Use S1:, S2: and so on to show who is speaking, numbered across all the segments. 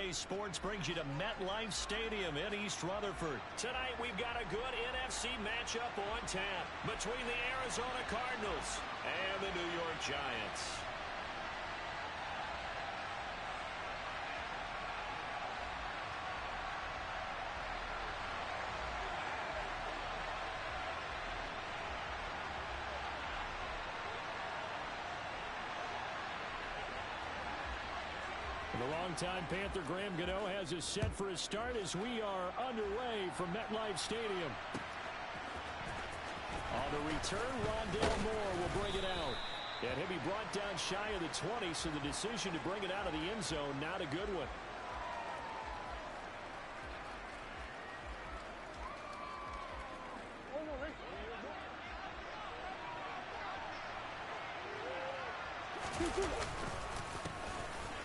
S1: EA Sports brings you to MetLife Stadium in East Rutherford. Tonight we've got a good NFC matchup on tap between the Arizona Cardinals and the New York Giants. The longtime Panther Graham Gano has us set for his start as we are underway from MetLife Stadium. On the return, Rondale Moore will bring it out. And he'll be brought down shy of the 20, so the decision to bring it out of the end zone, not a good one.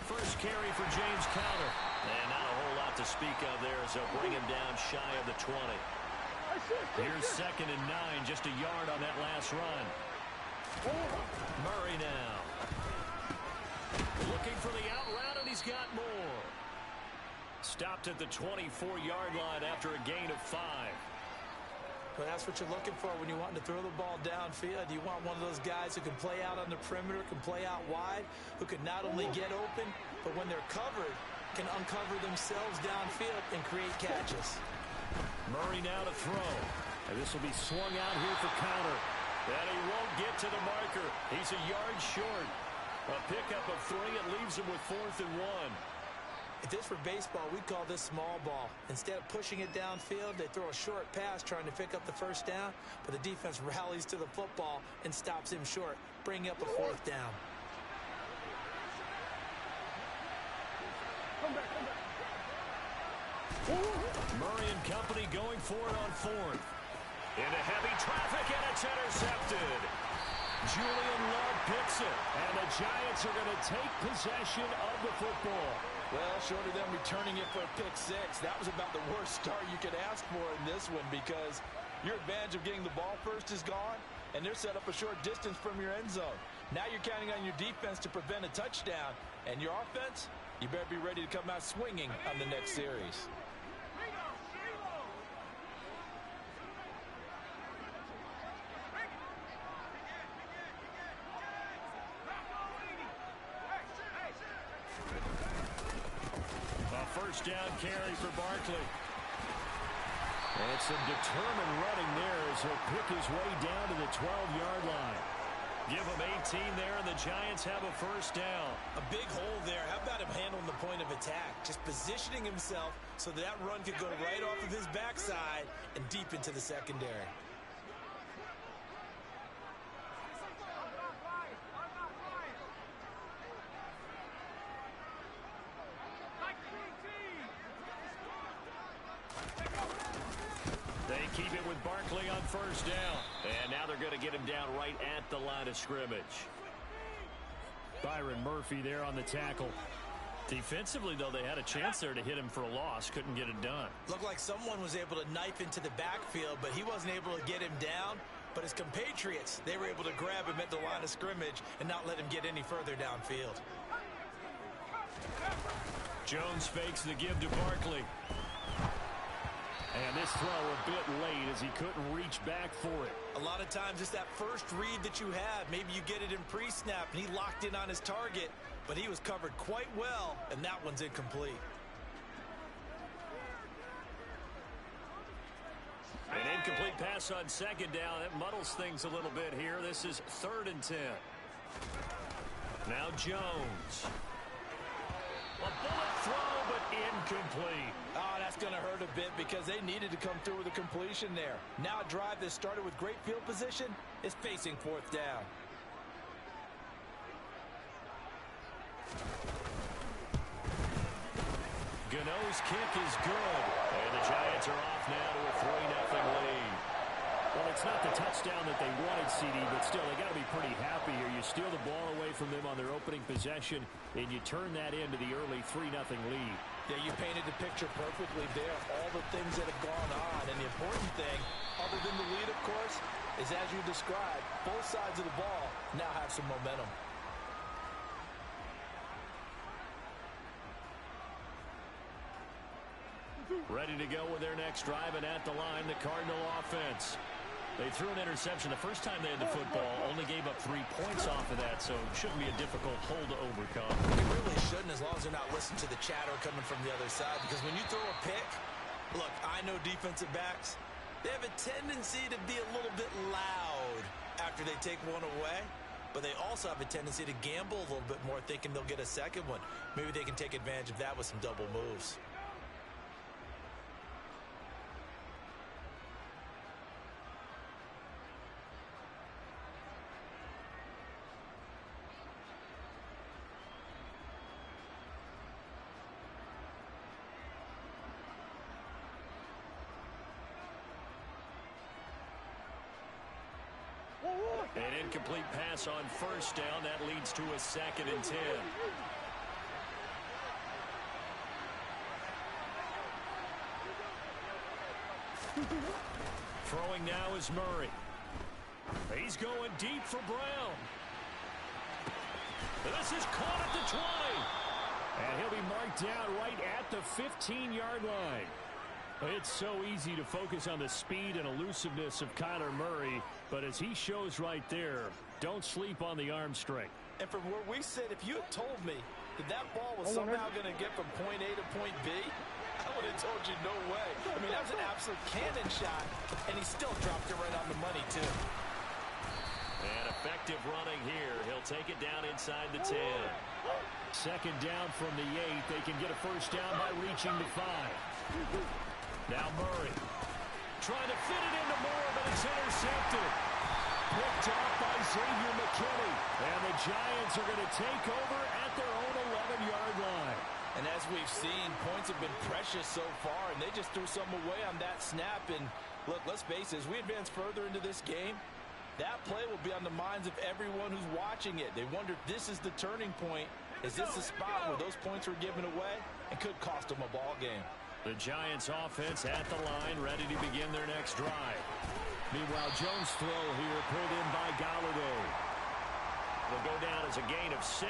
S1: First carry for James Conner. And not a whole lot to speak of there as they'll bring him down shy of the 20. Here's 2nd and 9, just a yard on that last run. Murray now. Looking for the out route, and he's got more. Stopped at the 24-yard line after a gain of 5.
S2: But that's what you're looking for when you want to throw the ball downfield. You want one of those guys who can play out on the perimeter, can play out wide, who can not only get open, but when they're covered, can uncover themselves downfield and create catches.
S1: Murray now to throw. And this will be swung out here for Conner. And he won't get to the marker. He's a yard short. A pickup of 3. It leaves him with 4th and 1.
S2: If this were baseball, we'd call this small ball. Instead of pushing it downfield, they throw a short pass trying to pick up the first down, but the defense rallies to the football and stops him short, bringing up a 4th down.
S1: Murray and company going for it on 4th. Into heavy traffic, and it's intercepted. Julian Love picks it, and the Giants are going to take possession of the football.
S3: Well, short of them returning it for a pick 6, that was about the worst start you could ask for in this one, because your advantage of getting the ball first is gone, and they're set up a short distance from your end zone. Now you're counting on your defense to prevent a touchdown, and your offense, you better be ready to come out swinging on the next series.
S1: First down carry for Barkley. And some determined running there as he'll pick his way down to the 12-yard line. Give him 18 there, and the Giants have a first down.
S2: A big hole there. How about him handling the point of attack? Just positioning himself so that run could go right off of his backside and deep into the secondary.
S1: They keep it with Barkley on first down. And now they're going to get him down right at the line of scrimmage. Byron Murphy there on the tackle. Defensively, though, they had a chance there to hit him for a loss. Couldn't get it done.
S2: Looked like someone was able to knife into the backfield, but he wasn't able to get him down. But his compatriots, they were able to grab him at the line of scrimmage and not let him get any further downfield.
S1: Jones fakes the give to Barkley. And this throw a bit late as he couldn't reach back for it.
S2: A lot of times it's that first read that you have. Maybe you get it in pre-snap and he locked in on his target, but he was covered quite well, and that one's incomplete.
S1: An incomplete pass on second down. That muddles things a little bit here. This is 3rd and 10. Now Jones. A bullet throw, but incomplete.
S3: Oh, that's going to hurt a bit because they needed to come through with a completion there. Now a drive that started with great field position is facing 4th down.
S1: Gano's kick is good. And the Giants are off now to a 3-0 lead. Well, it's not the touchdown that they wanted, CD, but still, they got to be pretty happy here. You steal the ball away from them on their opening possession, and you turn that into the early 3-0 lead.
S2: Yeah, you painted the picture perfectly there. All the things that have gone on, and the important thing, other than the lead, of course, is as you described, both sides of the ball now have some momentum.
S1: Ready to go with their next drive, and at the line, the Cardinal offense. They threw an interception the first time they had the football, only gave up 3 points off of that, so it shouldn't be a difficult hole to overcome.
S2: It really shouldn't, as long as they're not listening to the chatter coming from the other side, because when you throw a pick, look, I know defensive backs, they have a tendency to be a little bit loud after they take one away, but they also have a tendency to gamble a little bit more, thinking they'll get a second one. Maybe they can take advantage of that with some double moves.
S1: An incomplete pass on first down. That leads to a 2nd and 10. Throwing now is Murray. He's going deep for Brown. This is caught at the 20. And he'll be marked down right at the 15-yard line. It's so easy to focus on the speed and elusiveness of Kyler Murray, but as he shows right there, don't sleep on the arm strength.
S2: And from where we sit, if you had told me that that ball was somehow going to get from point A to point B, I would have told you no way. I mean, that was an absolute cannon shot, and he still dropped it right on the money, too.
S1: And effective running here. He'll take it down inside the 10. 2nd down from the 8. They can get a first down by reaching the 5. Now Murray trying to fit it into Moore, but it's intercepted. Picked off by Xavier McKinney. And the Giants are going to take over at their own 11-yard line.
S2: And as we've seen, points have been precious so far, and they just threw some away on that snap. And look, let's face it, as we advance further into this game, that play will be on the minds of everyone who's watching it. They wonder if this is the turning point. Is this the spot where those points were given away and could cost them a ball game?
S1: The Giants offense at the line, ready to begin their next drive. Meanwhile, Jones' throw here pulled in by Galladay. Will go down as a gain of 6,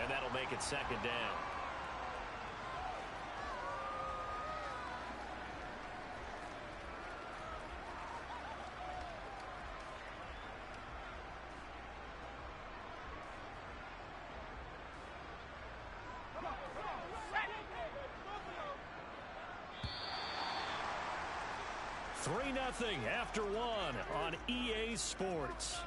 S1: and that'll make it 2nd down. Three 0 after 1 on EA Sports.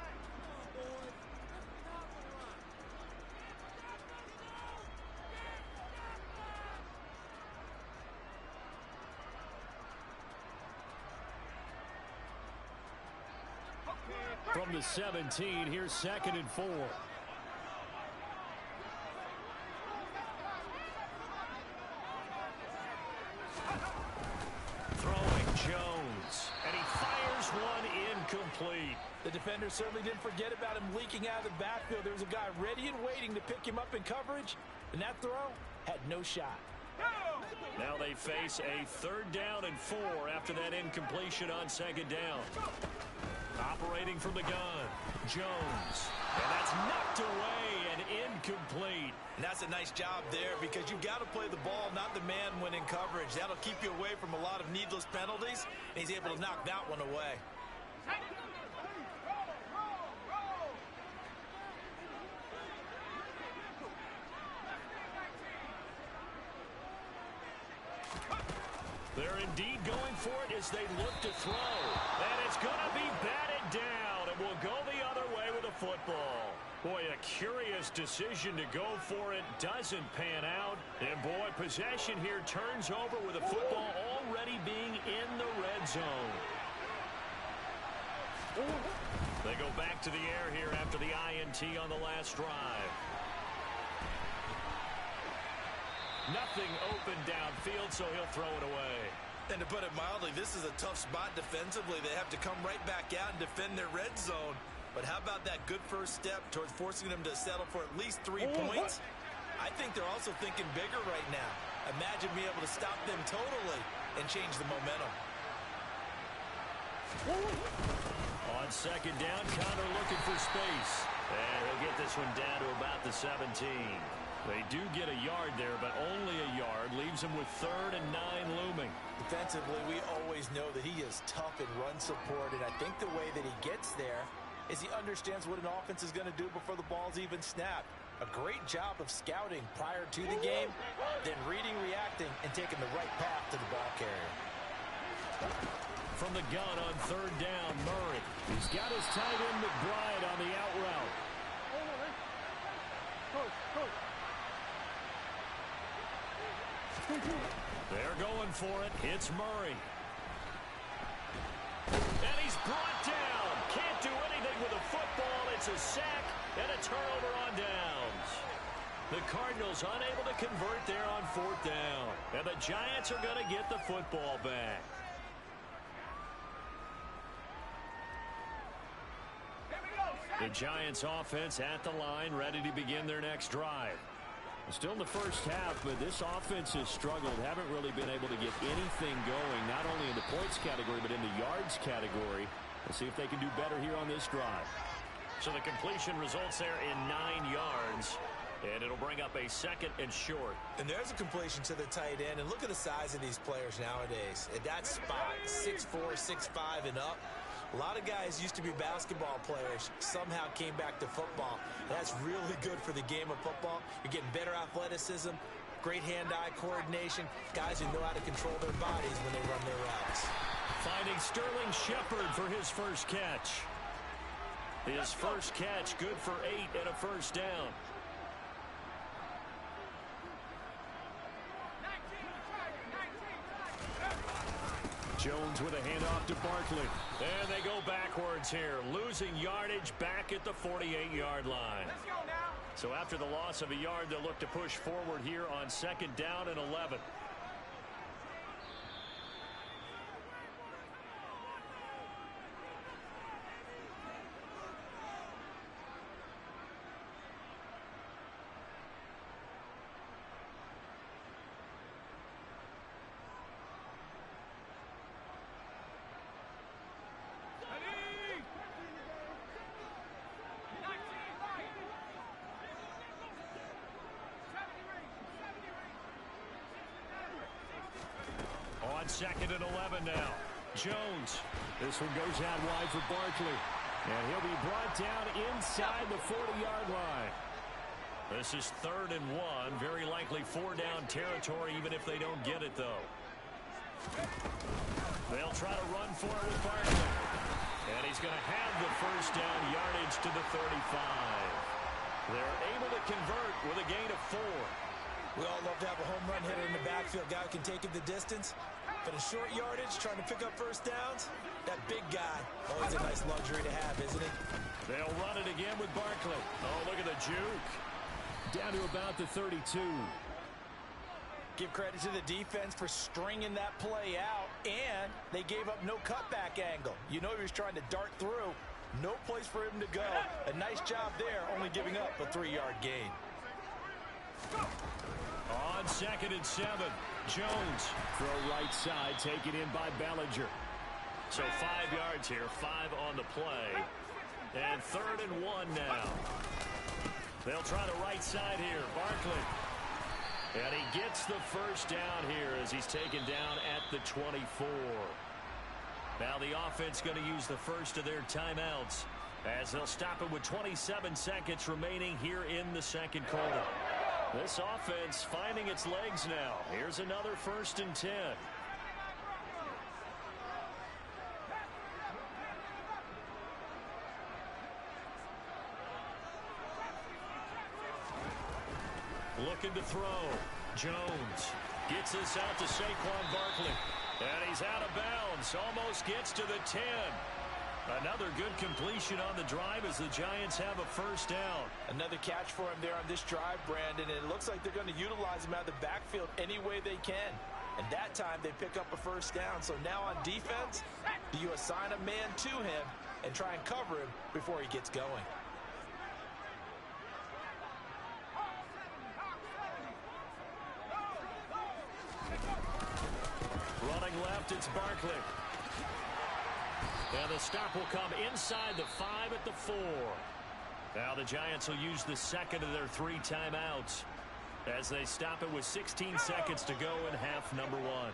S1: From the 17, here's 2nd and 4. Throwing Jones, and he fires one incomplete.
S2: The defender certainly didn't forget about him leaking out of the backfield. There was a guy ready and waiting to pick him up in coverage, and that throw had no shot.
S1: Now they face a 3rd down and 4 after that incompletion on 2nd down. Operating from the gun, Jones. And that's knocked away and incomplete.
S2: And that's a nice job there, because you've got to play the ball, not the man when in coverage. That'll keep you away from a lot of needless penalties, and he's able to knock that one away. They're indeed going for it as they look to throw. And it's going to be batted down, and will go the other way with the football. Boy, a curious decision to go for it. Doesn't pan out. And boy, possession here turns over with the football already being in the red zone. They go back to the air here after the INT on the last drive. Nothing open downfield, so he'll throw it away. And to put it mildly, this is a tough spot defensively. They have to come right back out and defend their red zone. But how about that good first step towards forcing them to settle for at least 3 points? I think they're also thinking bigger right now. Imagine being able to stop them totally and change the momentum.
S1: On 2nd down, Connor looking for space. And he'll get this one down to about the 17. They do get a yard there, but only a yard. Leaves them with 3rd and 9 looming.
S2: Defensively, we always know that he is tough in run support, and I think the way that he gets there is he understands what an offense is going to do before the ball's even snapped. A great job of scouting prior to the game, then reading, reacting, and taking the right path to the ball carrier.
S1: From the gun on 3rd down, Murray. He's got his tight end McBride on the out route. They're going for it. It's Murray. And he's brought down. Can't do anything with a football. It's a sack and a turnover on downs. The Cardinals unable to convert there on 4th down. And the Giants are going to get the football back. The Giants offense at the line, ready to begin their next drive. Still in the first half, but this offense has struggled. Haven't really been able to get anything going, not only in the points category, but in the yards category. Let's see if they can do better here on this drive. So the completion results there in 9 yards. And it'll bring up a 2nd and short.
S2: And there's a completion to the tight end. And look at the size of these players nowadays. At that spot, 6'4", 6'5", and up. A lot of guys used to be basketball players, somehow came back to football. That's really good for the game of football. You're getting better athleticism, great hand-eye coordination, guys who know how to control their bodies when they run their routes.
S1: Finding Sterling Shepard for his first catch. His first catch, good for 8 and a first down. Jones with a handoff to Barkley. And they go backwards here, losing yardage back at the 48-yard line. So after the loss of a yard, they'll look to push forward here on 2nd down and 11. On 2nd and 11 now. Jones. This one goes out wide for Barkley. And he'll be brought down inside the 40-yard line. This is 3rd and 1. Very likely 4-down territory, even if they don't get it, though. They'll try to run for it with Barkley. And he's going to have the first down yardage to the 35. They're able to convert with a gain of 4.
S2: We all love to have a home run hitter in the backfield, guy who can take it the distance. But in short yardage, trying to pick up first downs, that big guy, always a nice luxury to have, isn't he?
S1: They'll run it again with Barkley. Oh, look at the juke. Down to about the 32.
S2: Give credit to the defense for stringing that play out, and they gave up no cutback angle. You know he was trying to dart through. No place for him to go. A nice job there, only giving up a 3-yard gain.
S1: On 2nd and 7, Jones. Throw right side, taken in by Bellinger. So 5 yards here, 5 on the play. And 3rd and 1 now. They'll try the right side here, Barkley. And he gets the first down here as he's taken down at the 24. Now the offense going to use the first of their timeouts as they'll stop it with 27 seconds remaining here in the 2nd quarter. This offense finding its legs now. Here's another 1st and 10. Looking to throw. Jones gets this out to Saquon Barkley. And he's out of bounds. Almost gets to the 10. Another good completion on the drive as the Giants have a first down.
S2: Another catch for him there on this drive, Brandon. And it looks like they're going to utilize him out of the backfield any way they can. And that time they pick up a first down. So now on defense, do you assign a man to him and try and cover him before he gets going?
S1: Running left, it's Barkley. And the stop will come inside the 5 at the 4. Now the Giants will use the second of their 3 timeouts. as they stop it with 16 seconds to go in half number one.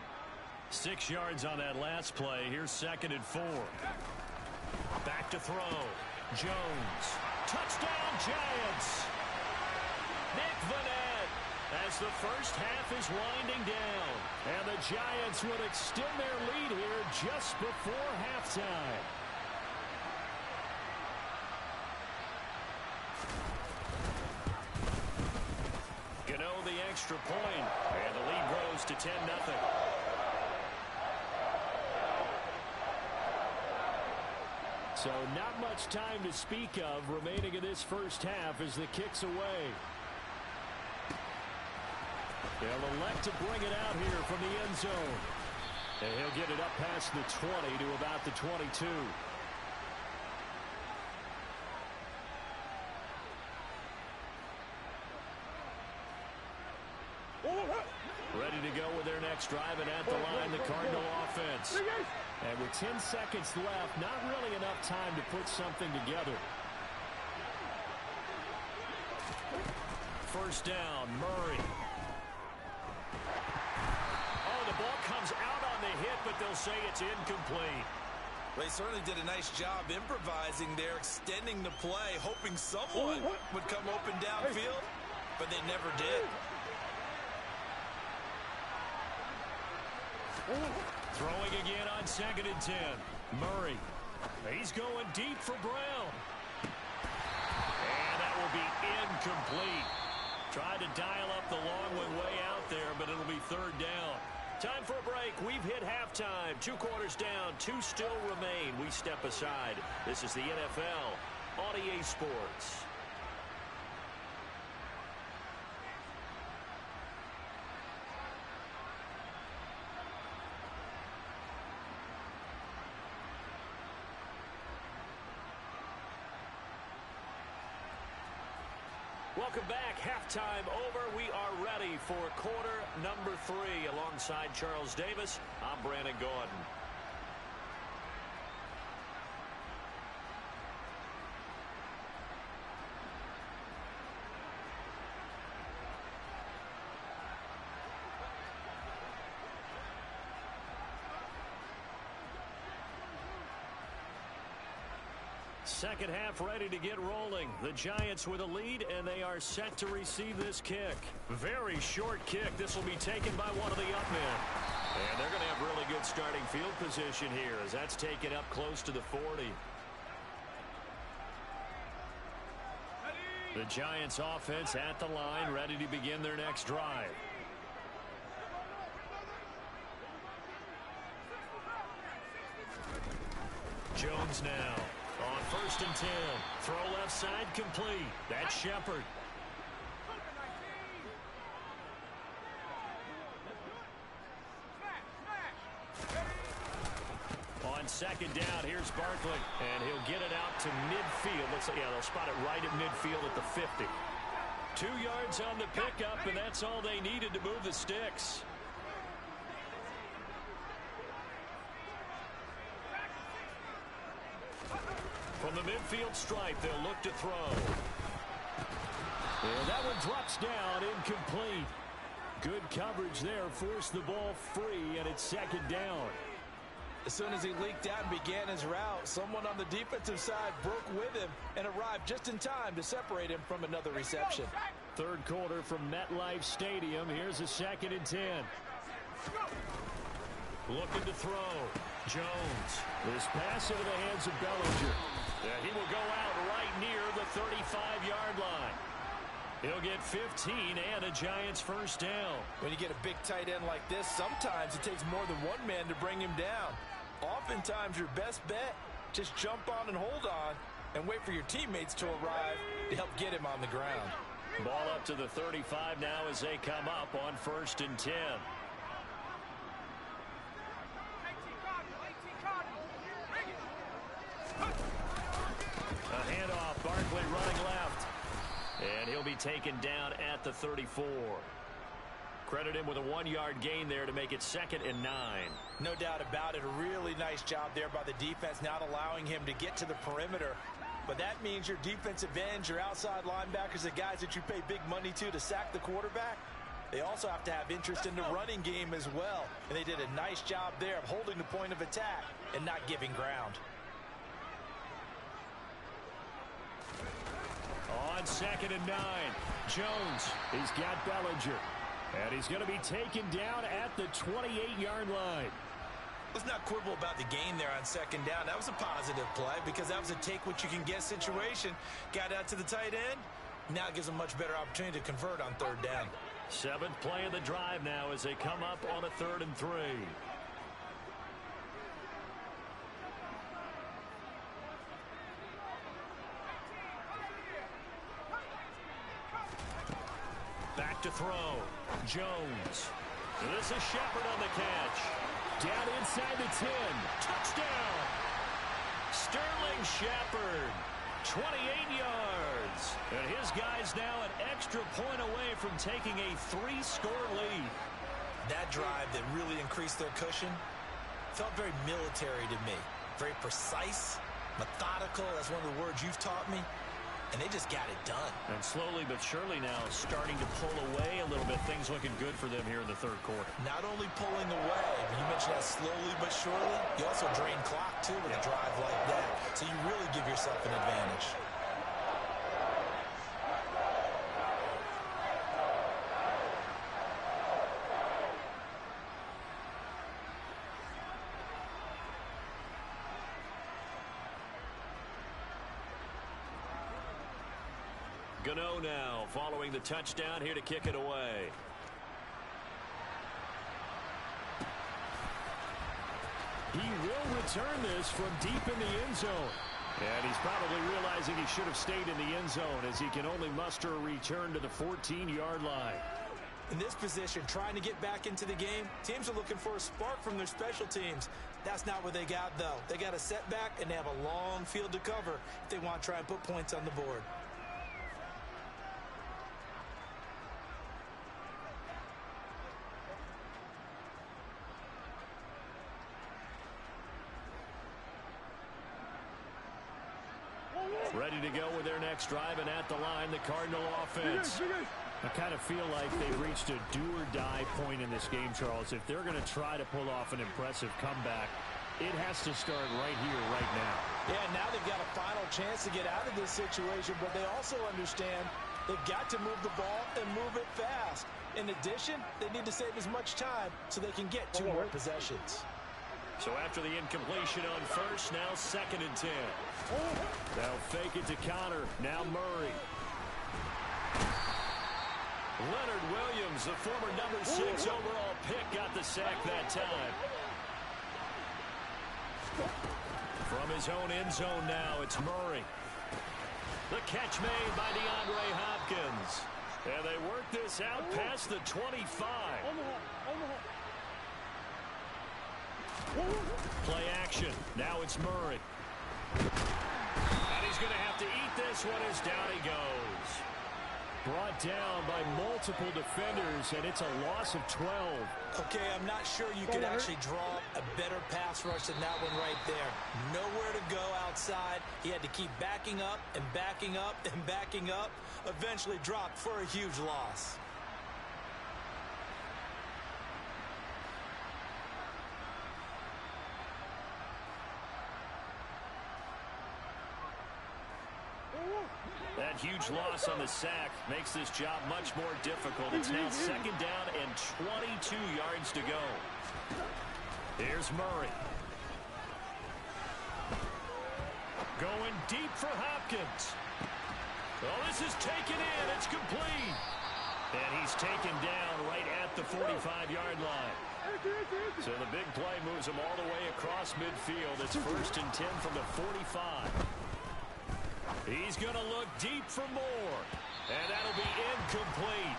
S1: 6 yards on that last play. Here's 2nd and 4. Back to throw. Jones. Touchdown, Giants. Nick Vanette, as the first half is winding down. And the Giants would extend their lead here just before halftime. Gano the extra point, and the lead grows to 10-0. So not much time to speak of remaining in this first half as the kick's away. They'll elect to bring it out here from the end zone. And he'll get it up past the 20 to about the 22. Ready to go with their next drive, and at the line, the Cardinal offense. And with 10 seconds left, not really enough time to put something together. First down, Murray. Oh, the ball comes out on the hit, but they'll say it's incomplete.
S2: They certainly did a nice job improvising there, extending the play, hoping someone would come open downfield, but they never did.
S1: Throwing again on 2nd and 10. Murray. He's going deep for Brown. And that will be incomplete. Tried to dial up the long way out there, but it'll be 3rd down. Time for a break. We've hit halftime. 2 quarters down. 2 still remain. We step aside. This is the NFL on EA Sports. Welcome back. Halftime over. We are ready for quarter number 3. Alongside Charles Davis, I'm Brandon Gordon. Second half ready to get rolling. The Giants with a lead, and they are set to receive this kick. Very short kick. This will be taken by one of the up men. And they're going to have really good starting field position here as that's taken up close to the 40. The Giants offense at the line, ready to begin their next drive. Jones now. On 1st and 10. Throw left side complete. That's Shepard. On 2nd down, here's Barkley. And he'll get it out to midfield. Looks like, yeah, they'll spot it right at midfield at the 50. 2 yards on the pickup, and that's all they needed to move the sticks. From the midfield stripe, they'll look to throw. And that one drops down, incomplete. Good coverage there, forced the ball free, and it's 2nd down.
S2: As soon as he leaked out and began his route, someone on the defensive side broke with him and arrived just in time to separate him from another reception.
S1: 3rd quarter from MetLife Stadium. Here's a 2nd and 10. Looking to throw. Jones. This pass into the hands of Bellinger. He will go out right near the 35-yard line. He'll get 15 and a Giants first down.
S2: When you get a big tight end like this, sometimes it takes more than one man to bring him down. Oftentimes your best bet, just jump on and hold on and wait for your teammates to arrive to help get him on the ground.
S1: Ball up to the 35 now as they come up on 1st and 10. A handoff, Barkley running left. And he'll be taken down at the 34. Credit him with a 1-yard gain there to make it 2nd and 9.
S2: No doubt about it. A really nice job there by the defense, not allowing him to get to the perimeter. But that means your defensive ends, your outside linebackers, the guys that you pay big money to sack the quarterback, they also have to have interest in the running game as well. And they did a nice job there of holding the point of attack and not giving ground.
S1: On 2nd and 9, Jones, he's got Bellinger. And he's going to be taken down at the 28-yard line.
S2: Let's not quibble about the gain there on 2nd down. That was a positive play because that was a take-what-you-can-get situation. Got out to the tight end. Now it gives them a much better opportunity to convert on 3rd down.
S1: 7th play of the drive now as they come up on a 3rd and 3. Back to throw. Jones. This is Shepard on the catch. Down inside the 10. Touchdown. Sterling Shepard. 28 yards. And his guys now an extra point away from taking a 3-score lead.
S2: That drive that really increased their cushion felt very military to me. Very precise, methodical. That's one of the words you've taught me. And they just got it done.
S1: And slowly but surely now starting to pull away a little bit. Things looking good for them here in the 3rd quarter.
S2: Not only pulling away, but you mentioned that slowly but surely. You also drain clock, too, with a drive like that. So you really give yourself an advantage.
S1: Gano now following the touchdown here to kick it away. He will return this from deep in the end zone. And he's probably realizing he should have stayed in the end zone as he can only muster a return to the 14-yard line.
S2: In this position, trying to get back into the game, teams are looking for a spark from their special teams. That's not what they got, though. They got a setback, and they have a long field to cover if they want to try and put points on the board.
S1: Ready to go with their next drive, and at the line, the Cardinal offense. I kind of feel like they've reached a do-or-die point in this game, Charles. If they're going to try to pull off an impressive comeback, it has to start right here, right now.
S2: Yeah, now they've got a final chance to get out of this situation, but they also understand they've got to move the ball and move it fast. In addition, they need to save as much time so they can get 2 more possessions.
S1: So after the incompletion on first, now 2nd and 10. They'll fake it to Connor. Now Murray. Leonard Williams, the former number 6 overall pick, got the sack that time. From his own end zone now, it's Murray. The catch made by DeAndre Hopkins. And they work this out past the 25. Play action. Now it's Murray. And he's going to have to eat this one as down he goes. Brought down by multiple defenders, and it's a loss of 12.
S2: Okay, I'm not sure you could actually draw a better pass rush than that one right there. Nowhere to go outside. He had to keep backing up and backing up and backing up. Eventually dropped for a huge loss.
S1: That huge loss on the sack makes this job much more difficult. It's now 2nd down and 22 yards to go. Here's Murray. Going deep for Hopkins. Oh, this is taken in. It's complete. And he's taken down right at the 45-yard line. So the big play moves him all the way across midfield. It's 1st and 10 from the 45. He's going to look deep for more. And that'll be incomplete.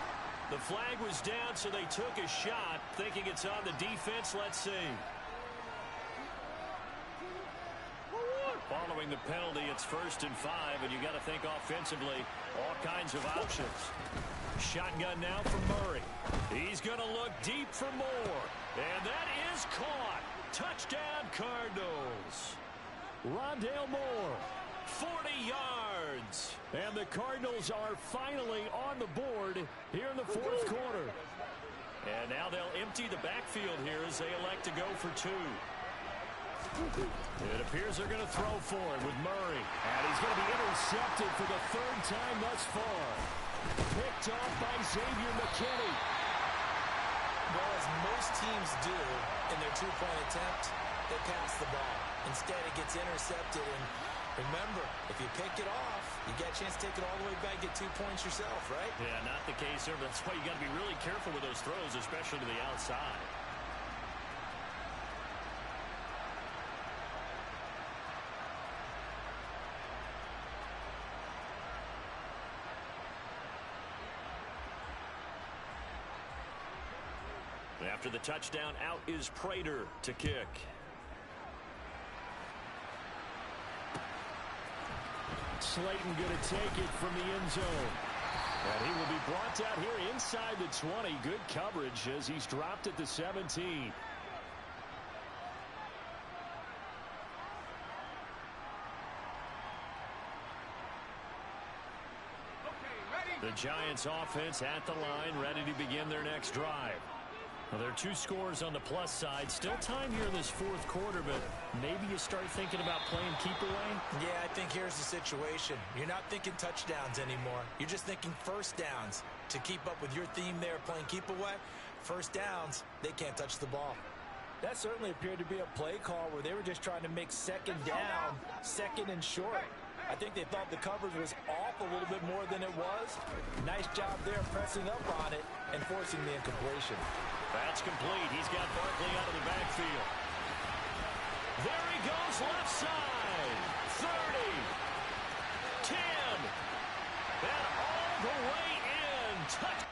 S1: The flag was down, so they took a shot, thinking it's on the defense. Let's see. Following the penalty, it's 1st and 5, and you got to think offensively, all kinds of options. Shotgun now for Murray. He's going to look deep for more. And that is caught. Touchdown, Cardinals. Rondale Moore. 40 yards. And the Cardinals are finally on the board here in the fourth quarter. And now they'll empty the backfield here as they elect to go for two. It appears they're going to throw for it with Murray. And he's going to be intercepted for the third time thus far. Picked off by Xavier McKinney.
S2: Well, as most teams do in their two-point attempt, they pass the ball. Instead, it gets intercepted. And remember, if you pick it off, you get a chance to take it all the way back, get 2 points yourself, right?
S1: Yeah, not the case there. That's why you got to be really careful with those throws, especially to the outside. After the touchdown, out is Prater to kick. Slayton going to take it from the end zone. And he will be brought down here inside the 20. Good coverage as he's dropped at the 17. The Giants offense at the line, ready to begin their next drive. Well, there are two scores on the plus side. Still time here in this fourth quarter, but maybe you start thinking about playing keep away?
S2: Yeah, I think here's the situation. You're not thinking touchdowns anymore. You're just thinking first downs. To keep up with your theme there, playing keep away, first downs, they can't touch the ball.
S3: That certainly appeared to be a play call where they were just trying to make second down, second and short. I think they thought the coverage was off a little bit more than it was. Nice job there pressing up on it and forcing the incompletion.
S1: That's complete. He's got Barkley out of the backfield. There he goes, left side. 30, 10, and all the way in. Touch.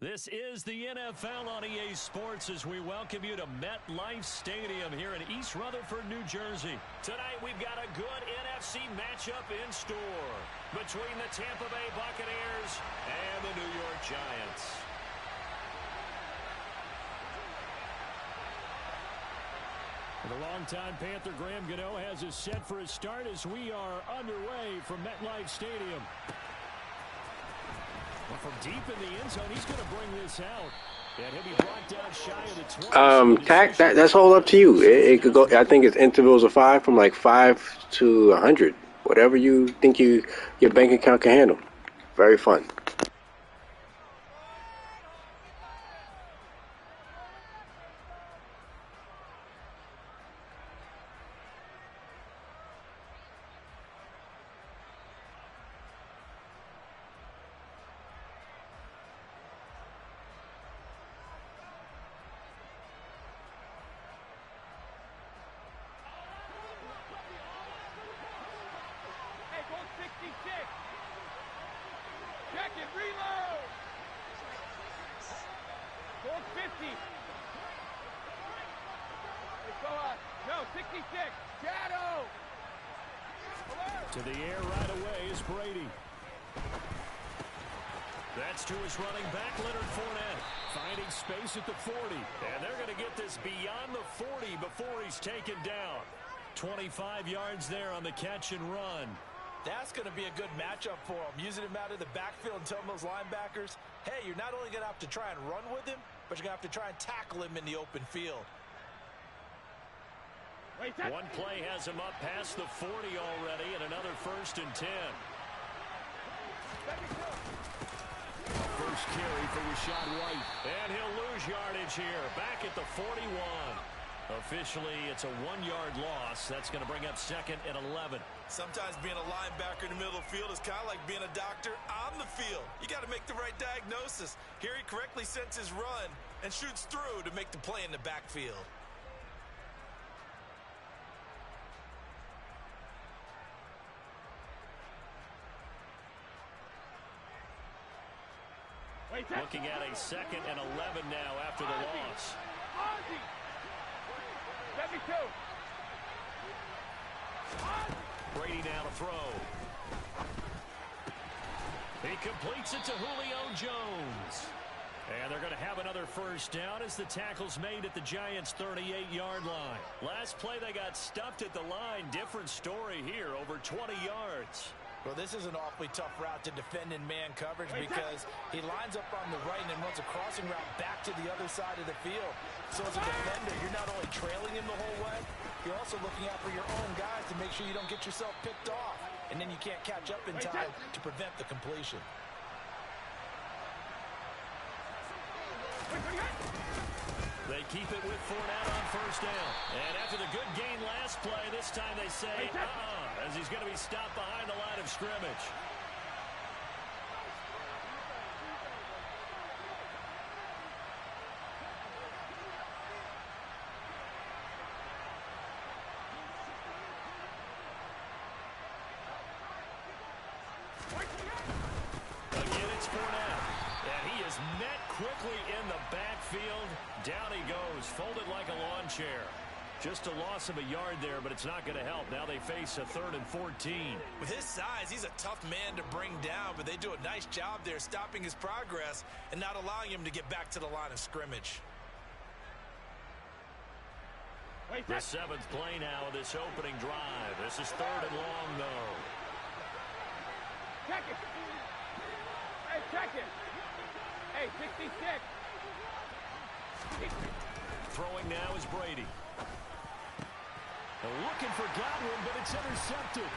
S1: This is the NFL on EA Sports as we welcome you to MetLife Stadium here in East Rutherford, New Jersey. Tonight we've got a good NFC matchup in store between the Tampa Bay Buccaneers and the New York Giants. The longtime Panther Graham Gano has us set for his start as we are underway from MetLife Stadium. Well, from deep in the end zone, he's going to bring this out. And he'll be brought down shy of the 20.
S4: That's all up to you. It could go. I think it's intervals of 5 from like 5 to 100. Whatever you think your bank account can handle. Very fun.
S1: To the air right away is Brady. That's to his running back, Leonard Fournette. Finding space at the 40. And they're going to get this beyond the 40 before he's taken down. 25 yards there on the catch and run.
S2: That's going to be a good matchup for him. Using him out of the backfield and telling those linebackers, hey, you're not only going to have to try and run with him, but you're going to have to try and tackle him in the open field.
S1: One play has him up past the 40 already, and another 1st and 10. First carry for Rashad White. And he'll lose yardage here. Back at the 41. Officially, it's a 1-yard loss. That's going to bring up 2nd and 11.
S2: Sometimes being a linebacker in the middle of the field is kind of like being a doctor on the field. You got to make the right diagnosis. Here he correctly sends his run and shoots through to make the play in the backfield.
S1: Looking at a 2nd and 11 now after the loss. Brady now to throw. He completes it to Julio Jones. And they're going to have another 1st down as the tackle's made at the Giants' 38-yard line. Last play they got stuffed at the line. Different story here, over 20 yards.
S2: Well, this is an awfully tough route to defend in man coverage because he lines up on the right and then runs a crossing route back to the other side of the field. So as a defender, you're not only trailing him the whole way, you're also looking out for your own guys to make sure you don't get yourself picked off. And then you can't catch up in time to prevent the completion.
S1: They keep it with Fournette on 1st down. And after the good gain last play, this time they say, as he's going to be stopped behind the line of scrimmage. Again, it's Fournette. And he is met quickly in the backfield. Down he goes, folded like a lawn chair. Just a loss of a yard there, but it's not going to help. Now they face a 3rd and 14.
S2: With his size, he's a tough man to bring down, but they do a nice job there stopping his progress and not allowing him to get back to the line of scrimmage.
S1: The 7th play now of this opening drive. This is 3rd and long, though.
S5: Check it. Hey, check it. Hey, 66.
S1: Throwing now is Brady. Looking for Godwin, but it's intercepted.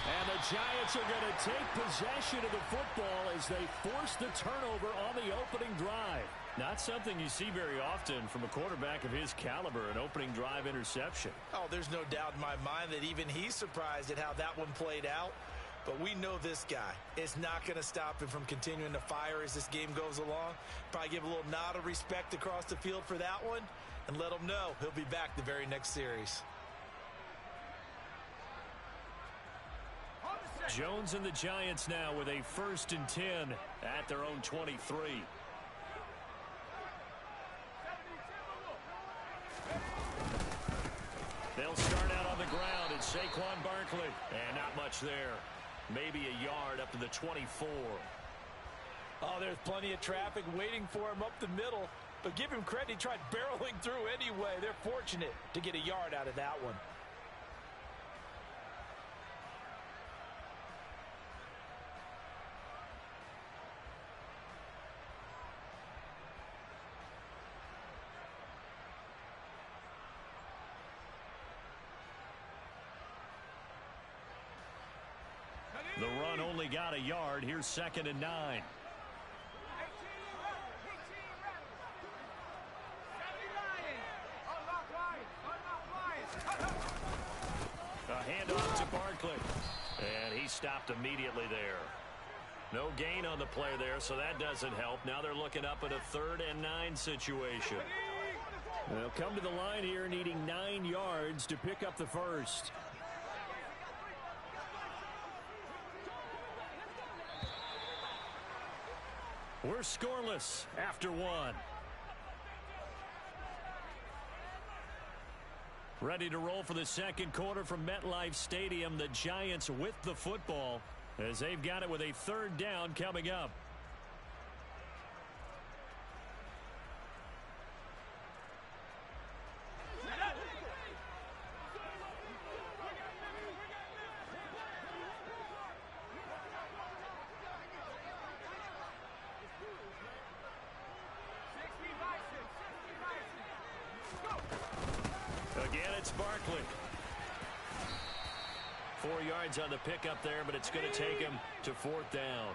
S1: And the Giants are going to take possession of the football as they force the turnover on the opening drive. Not something you see very often from a quarterback of his caliber, an opening drive interception.
S2: Oh, there's no doubt in my mind that even he's surprised at how that one played out. But we know this guy is not going to stop him from continuing to fire as this game goes along. Probably give a little nod of respect across the field for that one and let him know he'll be back the very next series.
S1: Jones and the Giants now with a 1st and 10 at their own 23. They'll start out on the ground. It's Saquon Barkley. And not much there. Maybe a yard up to the 24.
S2: Oh, there's plenty of traffic waiting for him up the middle. But give him credit, he tried barreling through anyway. They're fortunate to get a yard out of that one.
S1: The run only got a yard. Here's 2nd and 9. A handoff to Barkley. And he stopped immediately there. No gain on the play there, so that doesn't help. Now they're looking up at a 3rd and 9 situation. They'll come to the line here needing 9 yards to pick up the first. We're scoreless after 1. Ready to roll for the second quarter from MetLife Stadium. The Giants with the football as they've got it with a 3rd down coming up. Again, it's Barkley. 4 yards on the pickup there, but it's going to take him to 4th down.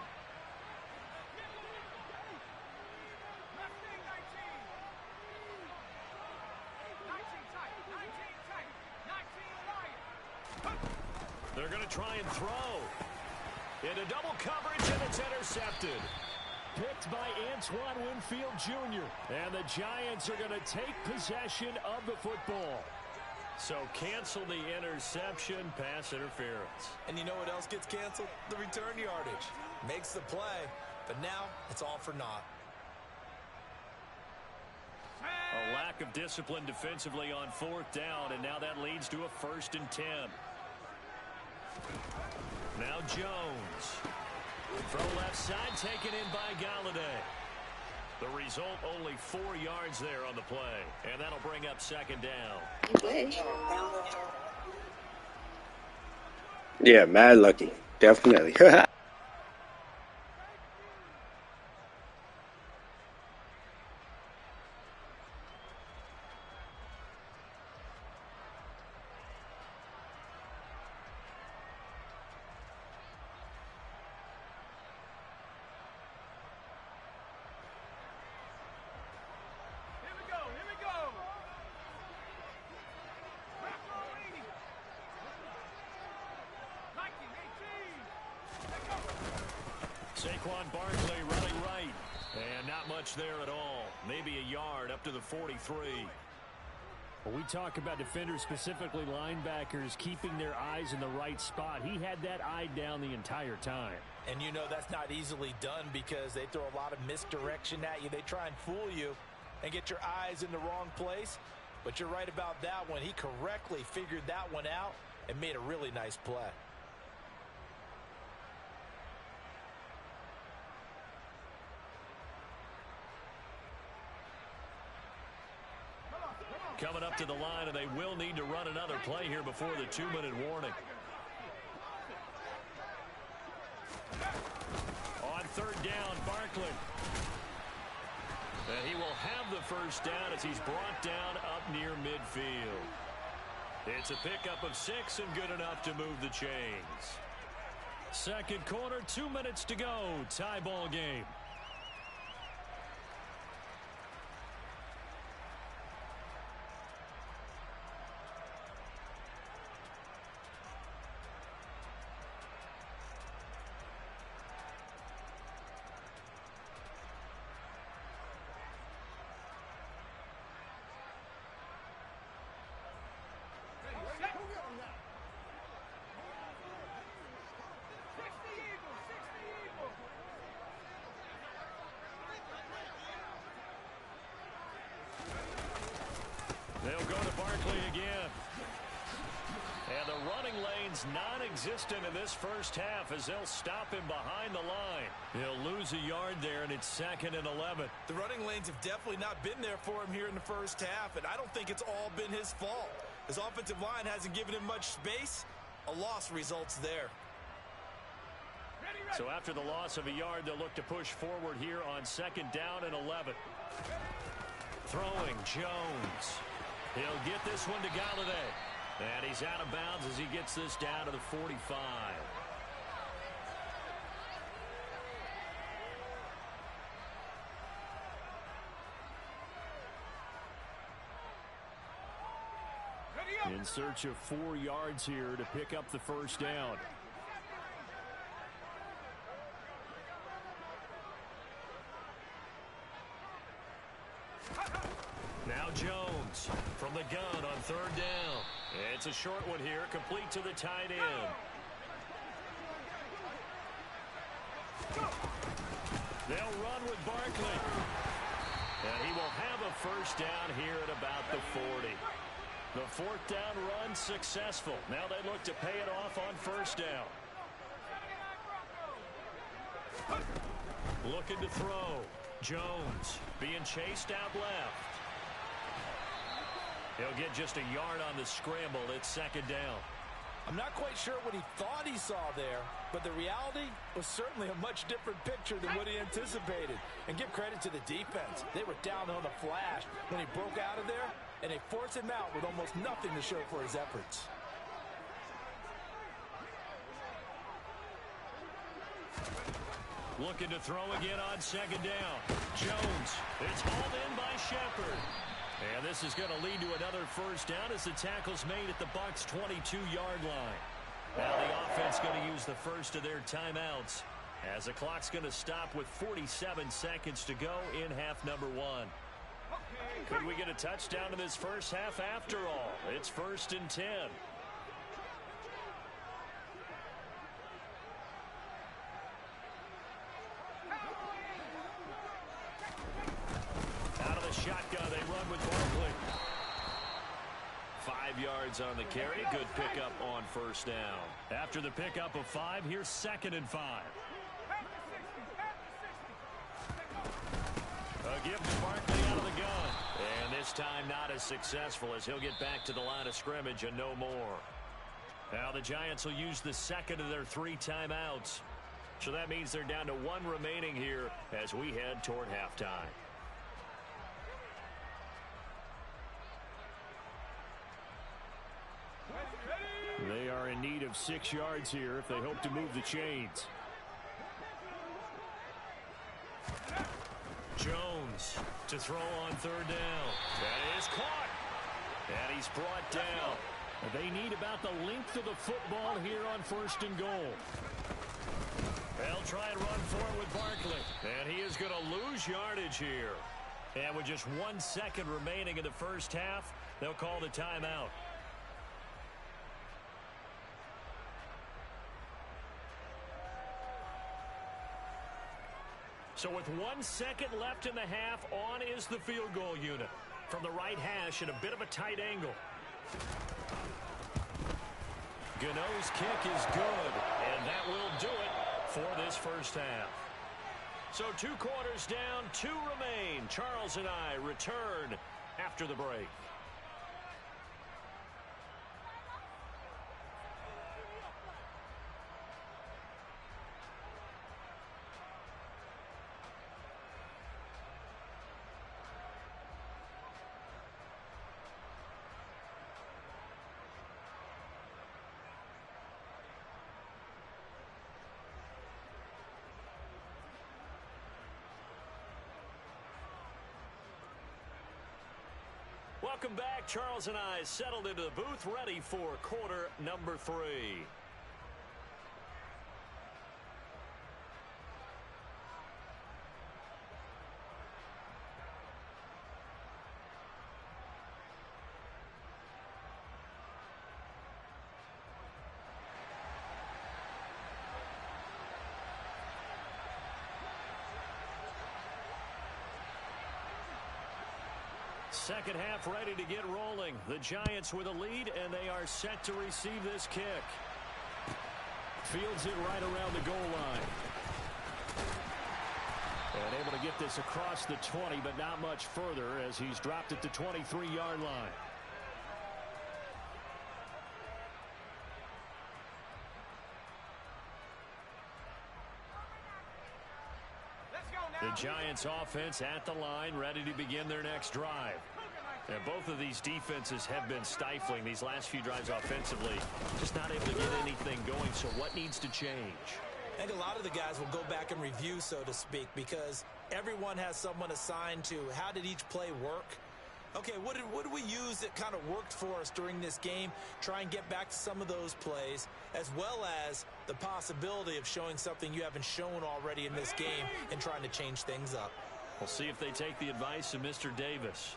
S1: They're going to try and throw. Into double coverage, and it's intercepted. Picked by Antoine Winfield Jr. And the Giants are going to take possession of the football. So cancel the interception, pass interference. And you know what else gets canceled? The return yardage. Makes the play, but now it's all for naught. A lack of discipline defensively on 4th down, and now that leads to a 1st and 10. Now Jones. From left side, taken in by Galladay. The result, only 4 yards there on the play. And that'll bring up 2nd down.
S4: Yeah, mad lucky. Definitely.
S1: Saquon Barkley running right. And not much there at all. Maybe a yard up to the 43.
S6: When we talk about defenders, specifically linebackers, keeping their eyes in the right spot, he had that eye down the entire time.
S2: And you know that's not easily done because they throw a lot of misdirection at you. They try and fool you and get your eyes in the wrong place. But you're right about that one. He correctly figured that one out and made a really nice play.
S1: Coming up to the line, and they will need to run another play here before the 2-minute warning. On 3rd down, Barkley. And he will have the 1st down as he's brought down up near midfield. It's a pickup of 6 and good enough to move the chains. Second quarter, 2 minutes to go. Tie ball game.
S6: They'll go to Barkley again. And the running lane's non-existent in this first half as they'll stop him behind the line. He'll lose a yard there, and it's 2nd and 11.
S2: The running lanes have definitely not been there for him here in the first half, and I don't think it's all been his fault. His offensive line hasn't given him much space. A loss results there.
S6: So after the loss of a yard, they'll look to push forward here on 2nd down and 11. Throwing Jones. He'll get this one to Galladay. And he's out of bounds as he gets this down to the 45. In search of 4 yards here to pick up the first down. Now Jones from the gun on 3rd down. It's a short one here, complete to the tight end. They'll run with Barkley. And he will have a first down here at about the 40. The 4th down run successful. Now they look to pay it off on 1st down. Looking to throw. Jones being chased out left. He'll get just a yard on the scramble. It's 2nd down.
S2: I'm not quite sure what he thought he saw there, but the reality was certainly a much different picture than what he anticipated. And give credit to the defense. They were down on the flash when he broke out of there, and they forced him out with almost nothing to show for his efforts.
S6: Looking to throw again on 2nd down. Jones. It's hauled in by Shepard. And this is going to lead to another first down as the tackle's made at the Bucs' 22-yard line. Now the offense going to use the first of their timeouts as the clock's going to stop with 47 seconds to go in half number 1. Could we get a touchdown in this first half after all? It's 1st and 10. Out of the shotgun, they run with Barkley. 5 yards on the carry. Good pickup on 1st down. After the pickup of 5, here's 2nd and 5. A give to Barkley out of the gun. And this time not as successful as he'll get back to the line of scrimmage and no more. Now the Giants will use the 2nd of their 3 timeouts. So that means they're down to 1 remaining here as we head toward halftime. They are in need of 6 yards here if they hope to move the chains. Jones to throw on 3rd down. That is caught. And he's brought down. They need about the length of the football here on 1st and goal. They'll try and run forward with Barkley. And he is going to lose yardage here. And with just 1 second remaining in the first half, they'll call the timeout. So with 1 second left in the half, on is the field goal unit. From the right hash at a bit of a tight angle. Gano's kick is good, and that will do it for this first half. So 2 quarters down, 2 remain. Charles and I return after the break. Welcome back. Charles and I settled into the booth, ready for quarter number 3. Second half ready to get rolling. The Giants with a lead, and they are set to receive this kick. Fields it right around the goal line. And able to get this across the 20, but not much further as he's dropped at the 23-yard line. The Giants offense at the line, ready to begin their next drive. And both of these defenses have been stifling these last few drives offensively. Just not able to get anything going, so what needs to change?
S2: I think a lot of the guys will go back and review, so to speak, because everyone has someone assigned to how did each play work. Okay, what did we use that kind of worked for us during this game? Try and get back to some of those plays, as well as the possibility of showing something you haven't shown already in this game and trying to change things up.
S6: We'll see if they take the advice of Mr. Davis.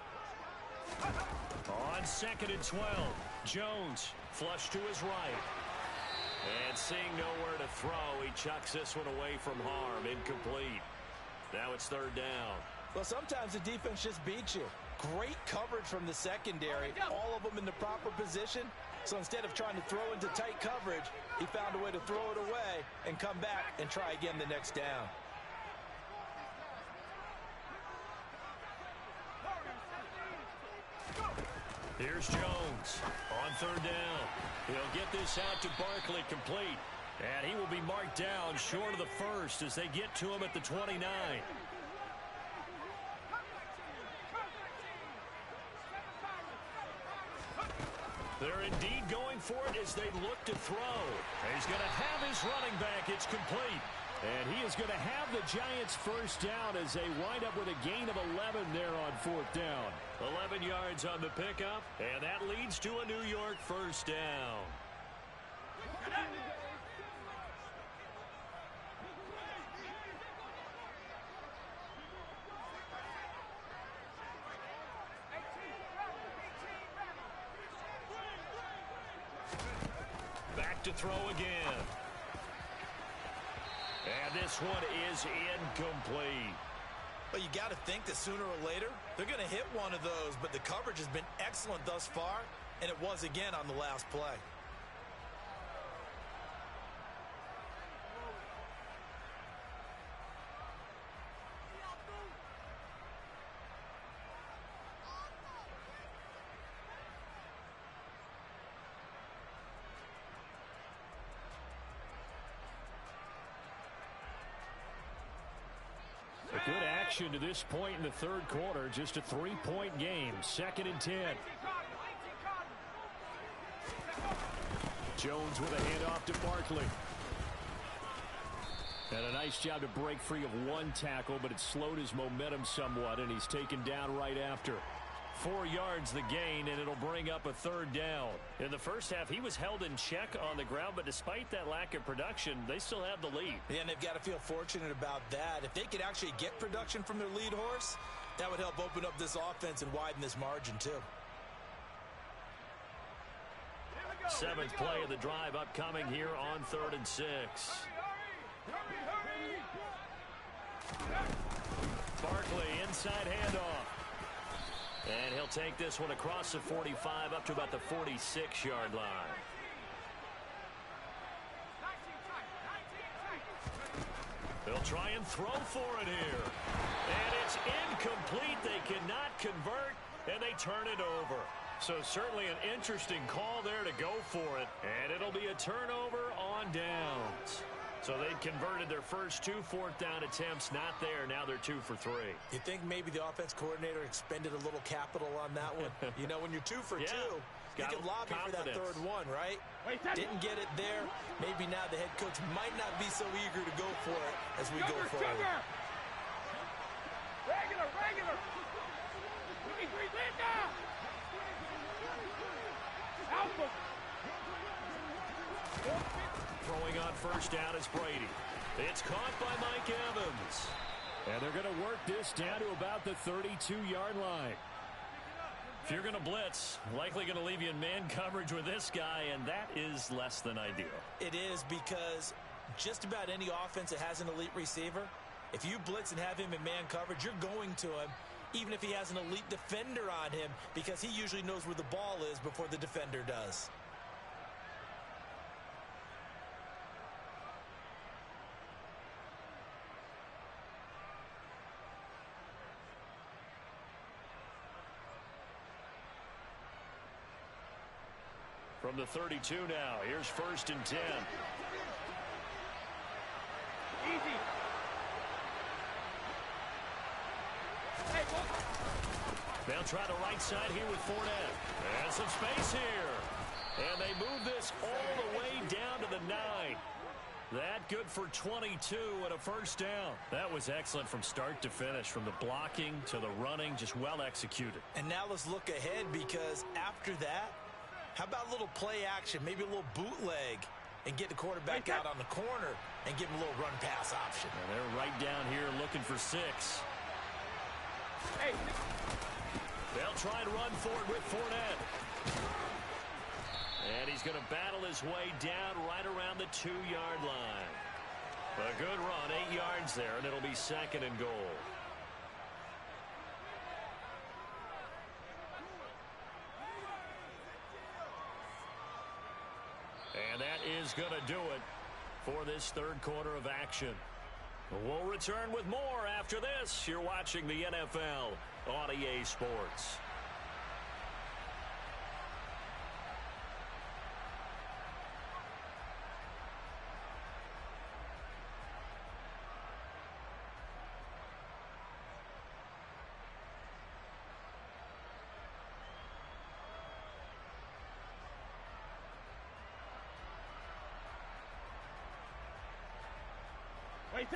S6: On 2nd and 12, Jones flush to his right. And seeing nowhere to throw, he chucks this one away from harm. Incomplete. Now it's 3rd down.
S2: Well, sometimes the defense just beats you. Great coverage from the secondary, all of them in the proper position. So instead of trying to throw into tight coverage, he found a way to throw it away and come back and try again the next down.
S6: Here's Jones on 3rd down. He'll get this out to Barkley, complete. And he will be marked down short of the first as they get to him at the 29. They're indeed going for it as they look to throw. He's going to have his running back. It's complete. And he is going to have the Giants first down as they wind up with a gain of 11 there on 4th down. 11 yards on the pickup, and that leads to a New York first down. Back to throw again. And this one is incomplete.
S2: Well, you got to think that sooner or later, they're going to hit one of those, but the coverage has been excellent thus far, and it was again on the last play.
S6: Good action to this point in the 3rd quarter. Just a 3-point game. 2nd and 10. Jones with a handoff to Barkley. And a nice job to break free of one tackle, but it slowed his momentum somewhat, and he's taken down right after. 4 yards the gain, and it'll bring up a 3rd down. In the first half, he was held in check on the ground, but despite that lack of production, they still have the lead.
S2: Yeah, and they've got to feel fortunate about that. If they could actually get production from their lead horse, that would help open up this offense and widen this margin, too.
S6: 7th play of the drive upcoming here on 3rd and 6. Barkley, inside handoff. And he'll take this one across the 45 up to about the 46-yard line. They'll try and throw for it here. And it's incomplete. They cannot convert, and they turn it over. So certainly an interesting call there to go for it. And it'll be a turnover on downs. So they'd converted their first 2 4th down attempts. Not there. Now they're 2 for 3.
S2: You think maybe the offense coordinator expended a little capital on that one? You know, when you're 2 for 2, you can lobby for that 3rd one, right? Didn't get it there. Maybe now the head coach might not be so eager to go for it as we go forward.
S5: Regular. Alpha.
S6: Throwing on first down is Brady. It's caught by Mike Evans. And they're going to work this down to about the 32-yard line. If you're going to blitz, likely going to leave you in man coverage with this guy, and that is less than ideal.
S2: It is, because just about any offense that has an elite receiver, if you blitz and have him in man coverage, you're going to him, even if he has an elite defender on him, because he usually knows where the ball is before the defender does.
S6: From the 32 now, here's 1st and 10.
S5: Easy. Hey,
S6: They'll try the right side here with Fournette. And some space here. And they move this all the way down to the 9. That good for 22 and a 1st down. That was excellent from start to finish, from the blocking to the running, just well executed.
S2: And now let's look ahead, because after that, how about a little play action, maybe a little bootleg, and get the quarterback out on the corner and give him a little run pass option.
S6: And they're right down here looking for 6.
S5: hey.
S6: They'll try and run for it with Fournette. And he's going to battle his way down right around the 2-yard line. A good run, 8 yards there, and it'll be 2nd and goal. And that is going to do it for this 3rd quarter of action. We'll return with more after this. You're watching the NFL on EA Sports.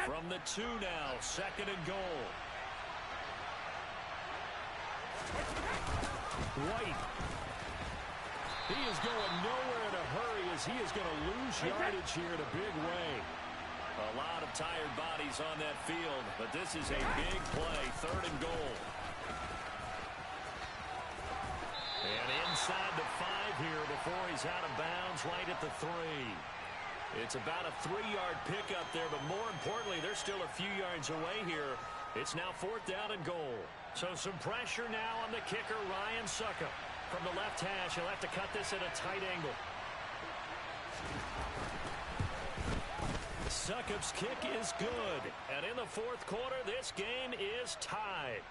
S6: From the 2 now, 2nd and goal. White. He is going nowhere in a hurry, as he is going to lose yardage here in a big way. A lot of tired bodies on that field, but this is a big play, 3rd and goal. And inside the 5 here before he's out of bounds right at the 3. It's about a 3-yard pickup there, but more importantly, they're still a few yards away here. It's now 4th down and goal. So some pressure now on the kicker, Ryan Succop. From the left hash, he'll have to cut this at a tight angle. Succop's kick is good. And in the 4th quarter, this game is tied.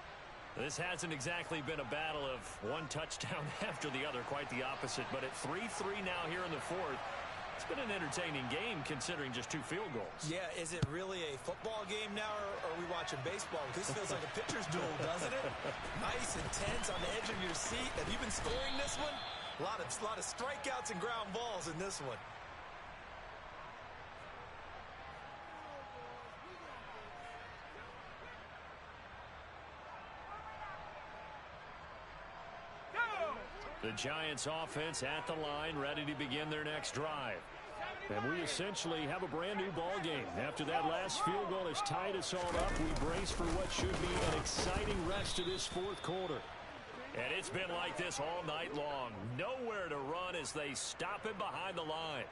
S6: This hasn't exactly been a battle of one touchdown after the other, quite the opposite. But at 3-3 now here in the 4th, it's been an entertaining game considering just 2 field goals.
S2: Yeah, is it really a football game now, or are we watching baseball? This feels like a pitcher's duel, doesn't it? Nice, intense, on the edge of your seat. Have you been scoring this one? A lot of strikeouts and ground balls in this one.
S6: The Giants offense at the line, ready to begin their next drive. And we essentially have a brand new ball game. After that last field goal has tied us all up, we brace for what should be an exciting rest of this 4th quarter. And it's been like this all night long. Nowhere to run as they stop him behind the line.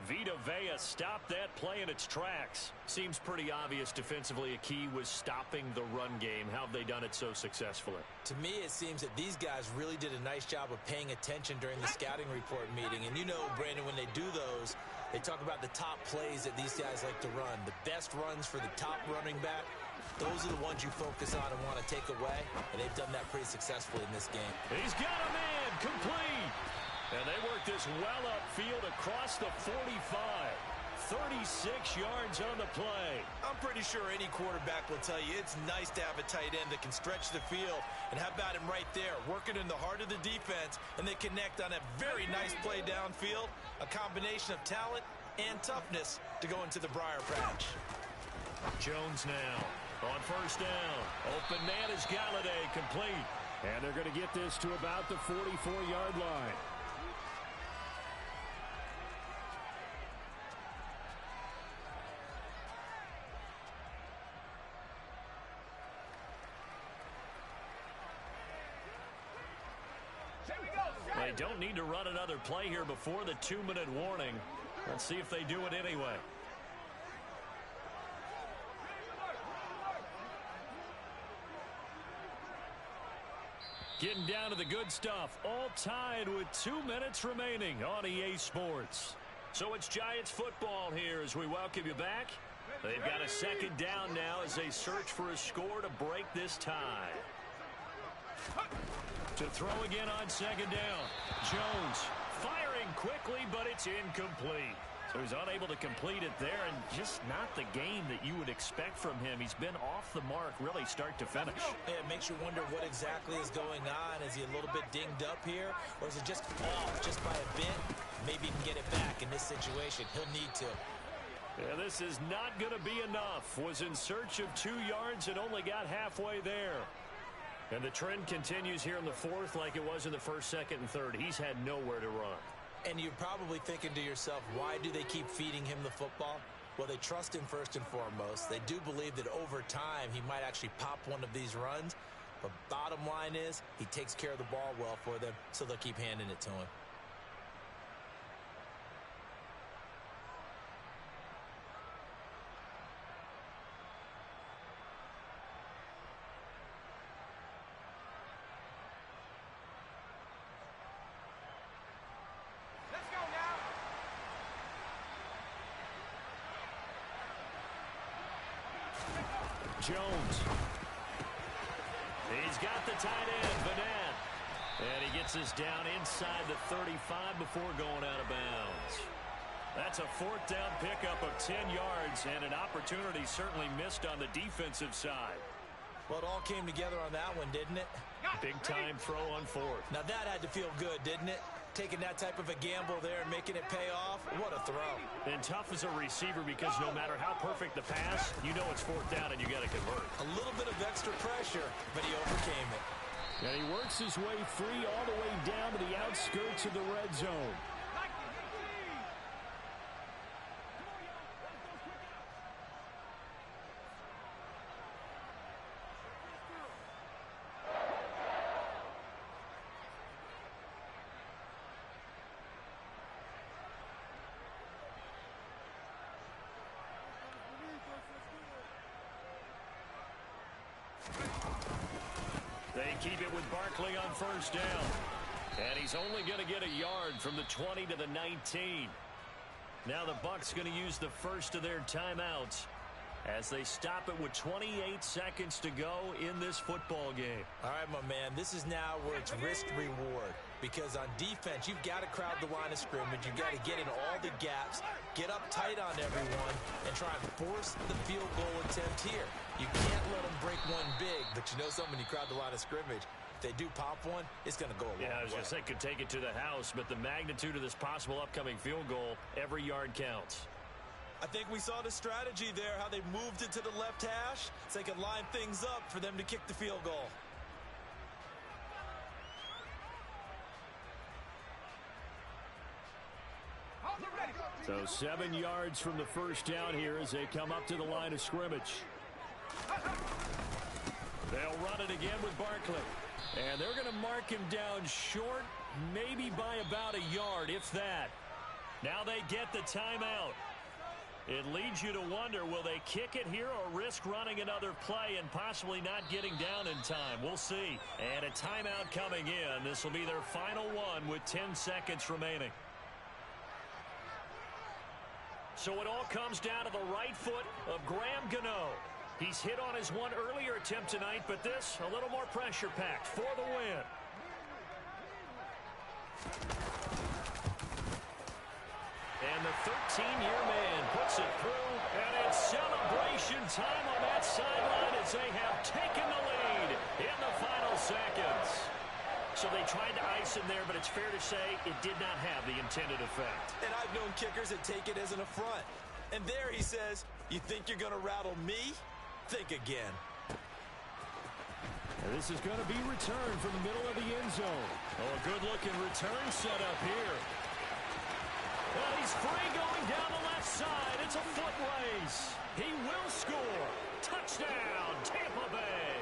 S6: Vita Vea stopped that play in its tracks. Seems pretty obvious defensively a key was stopping the run game. How have they done it so successfully?
S2: To me, it seems that these guys really did a nice job of paying attention during the scouting report meeting. And you know, Brandon, when they do those, they talk about the top plays that these guys like to run. The best runs for the top running back, those are the ones you focus on and want to take away. And they've done that pretty successfully in this game.
S6: He's got a man, complete. And they work this well upfield across the 45. 36 yards on the play.
S2: I'm pretty sure any quarterback will tell you it's nice to have a tight end that can stretch the field. And how about him right there, working in the heart of the defense, and they connect on a very nice play downfield. A combination of talent and toughness to go into the briar patch.
S6: Jones now on 1st down. Open man is Galladay, complete. And they're going to get this to about the 44-yard line. They don't need to run another play here before the 2-minute warning. Let's see if they do it anyway. Getting down to the good stuff. All tied with 2 minutes remaining on EA Sports. So it's Giants football here as we welcome you back. They've got a second down now as they search for a score to break this tie. To throw again on second down. Jones firing quickly, but it's incomplete. So he's unable to complete it there, and just not the game that you would expect from him. He's been off the mark really start to finish.
S2: Yeah, it makes you wonder what exactly is going on. Is he a little bit dinged up here, or is it just off just by a bit? Maybe he can get it back in this situation. He'll need to.
S6: Yeah, this is not going to be enough. Was in search of 2 yards and only got halfway there. And the trend continues here in the fourth like it was in the first, second, and third. He's had nowhere to run.
S2: And you're probably thinking to yourself, why do they keep feeding him the football? Well, they trust him first and foremost. They do believe that over time he might actually pop one of these runs. But bottom line is he takes care of the ball well for them, so they'll keep handing it to him.
S5: Let's go now.
S6: Jones. He's got the tight end, Vanette. And he gets us down inside the 35 before going out of bounds. That's a fourth down pickup of 10 yards, and an opportunity certainly missed on the defensive side.
S2: Well, it all came together on that one, didn't it?
S6: Big-time throw on fourth.
S2: Now that had to feel good, didn't it? Taking that type of a gamble there and making it pay off. What a throw.
S6: And tough as a receiver because no matter how perfect the pass, you know it's fourth down and you got to convert.
S2: A little bit of extra pressure, but he overcame it.
S6: And he works his way free all the way down to the outskirts of the red zone. They keep it with Barkley on first down. And he's only going to get a yard from the 20 to the 19. Now the Bucs going to use the first of their timeouts as they stop it with 28 seconds to go in this football game.
S2: All right, my man, this is now where it's risk-reward. Because on defense, you've got to crowd the line of scrimmage. You've got to get in all the gaps, get up tight on everyone, and try and force the field goal attempt here. You can't let them break one big, but you know something, when you crowd the line of scrimmage, if they do pop one, it's going to go a long way.
S6: Yeah, I was going to say could take it to the house, but the magnitude of this possible upcoming field goal, every yard counts.
S2: I think we saw the strategy there, how they moved it to the left hash so they could line things up for them to kick the field goal.
S6: So 7 yards from the first down here as they come up to the line of scrimmage. They'll run it again with Barkley. And they're going to mark him down short, maybe by about a yard, if that. Now they get the timeout. It leads you to wonder, will they kick it here or risk running another play and possibly not getting down in time? We'll see. And a timeout coming in. This will be their final one with 10 seconds remaining. So it all comes down to the right foot of Graham Gano. He's hit on his one earlier attempt tonight, but this a little more pressure packed for the win. And the 13-year man puts it through, and it's celebration time on that sideline as they have taken the lead in the final seconds. So they tried to ice him there, but it's fair to say it did not have the intended effect.
S2: And I've known kickers that take it as an affront. And there he says, you think you're going to rattle me? Think again.
S6: And this is going to be returned from the middle of the end zone. Oh, a good-looking return set up here. Well, he's free going down the left side. It's a foot race. He will score. Touchdown, Tampa Bay.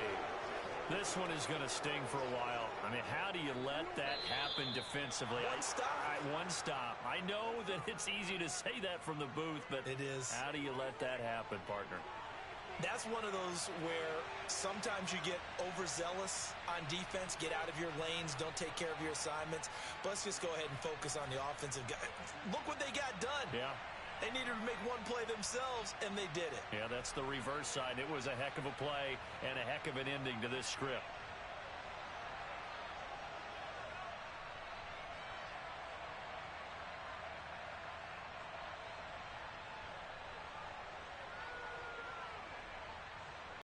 S6: This one is going to sting for a while. I mean, how do you let that happen defensively? One stop. I know that it's easy to say that from the booth, but
S2: it is.
S6: How do you let that happen, partner?
S2: That's one of those where sometimes you get overzealous on defense, get out of your lanes, don't take care of your assignments. But let's just go ahead and focus on the offensive guy. Look what they got done.
S6: Yeah.
S2: They needed to make one play themselves, and they did it.
S6: Yeah, that's the reverse side. It was a heck of a play and a heck of an ending to this script.